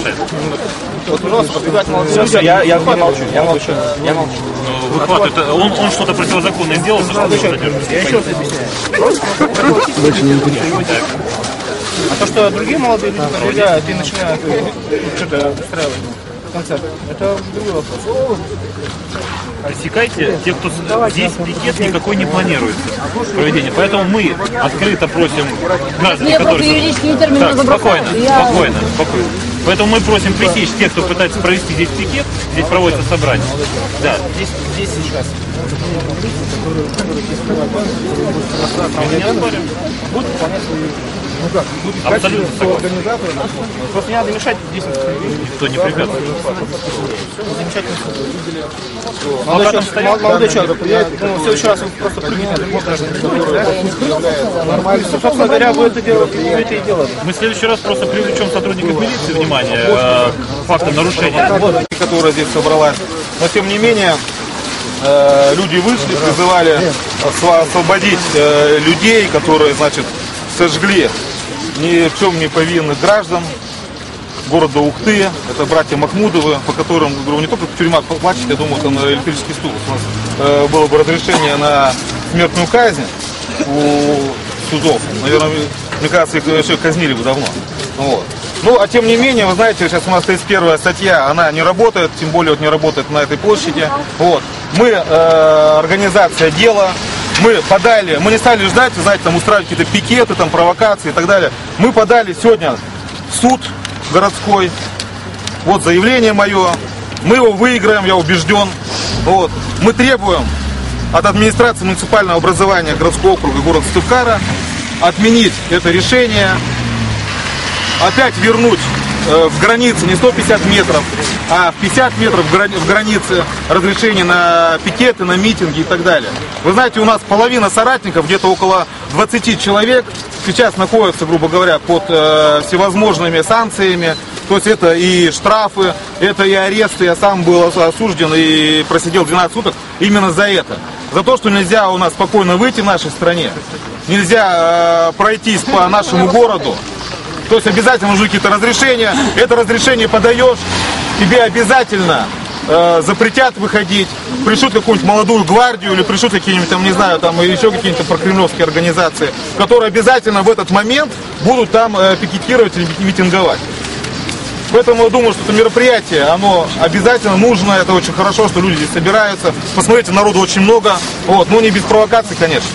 мешает? Вот, пожалуйста, подвигать молодежь. Я молчу. Выхватывает. Он что-то противозаконное сделал, за что задерживается? Я еще раз объясняю. А то, что другие молодые люди подвигают и начинают что-то устраивать концерт, это другой вопрос. Отсекайте те, кто здесь пикет никакой не планируется проведение. Поэтому мы открыто просим граждан, которые... Так, спокойно. Поэтому мы просим пресечь тех, кто пытается провести здесь пикет. Здесь проводится собрание. Да. Здесь сейчас. Мы не оспорим. Будут выполнять свои... Ну как, будут абсолютно согласен. Просто не надо мешать действовать. Никто не препятствует. Замечательно. Молодой человек, в следующий раз вы просто прыгнете. Нормально. Собственно говоря, вы это и делаете. Мы в следующий раз просто привлечем сотрудников милиции внимание к фактам нарушения. Которая здесь собралась. Но тем не менее, люди вышли, призывали освободить людей, которые, значит, сожгли ни в чем не повинных граждан города Ухты. Это братья Махмудовы, по которым, говорю, не только тюрьма плачет, я думаю, это на электрический стул. У нас было бы разрешение на смертную казнь у судов. Наверное, мне кажется, их еще казнили бы давно. Вот. Ну, а тем не менее, вы знаете, сейчас у нас 31-я статья, она не работает, тем более вот не работает на этой площади. Вот. Мы, организация дела, мы подали, мы не стали ждать, знаете, там устраивать какие-то пикеты, там, провокации и так далее. Мы подали сегодня в суд городской, вот заявление мое, мы его выиграем, я убежден. Вот. Мы требуем от администрации муниципального образования городского округа города Сыктывкара отменить это решение, опять вернуть в границе не 150 метров, а 50 метров в границе разрешения на пикеты, на митинги и так далее. Вы знаете, у нас половина соратников, где-то около 20 человек, сейчас находятся, грубо говоря, под всевозможными санкциями. То есть это и штрафы, это и аресты. Я сам был осужден и просидел 12 суток именно за это. За то, что нельзя у нас спокойно выйти в нашей стране, нельзя пройтись по нашему городу. То есть обязательно нужны какие-то разрешения. Это разрешение подаешь, тебе обязательно запретят выходить, пришлют какую-нибудь молодую гвардию или пришлют какие-нибудь там, не знаю, там еще какие-нибудь прокремлевские организации, которые обязательно в этот момент будут там пикетировать или митинговать. Поэтому я думаю, что это мероприятие, оно обязательно нужно, это очень хорошо, что люди здесь собираются. Посмотрите, народу очень много, вот, но не без провокаций, конечно.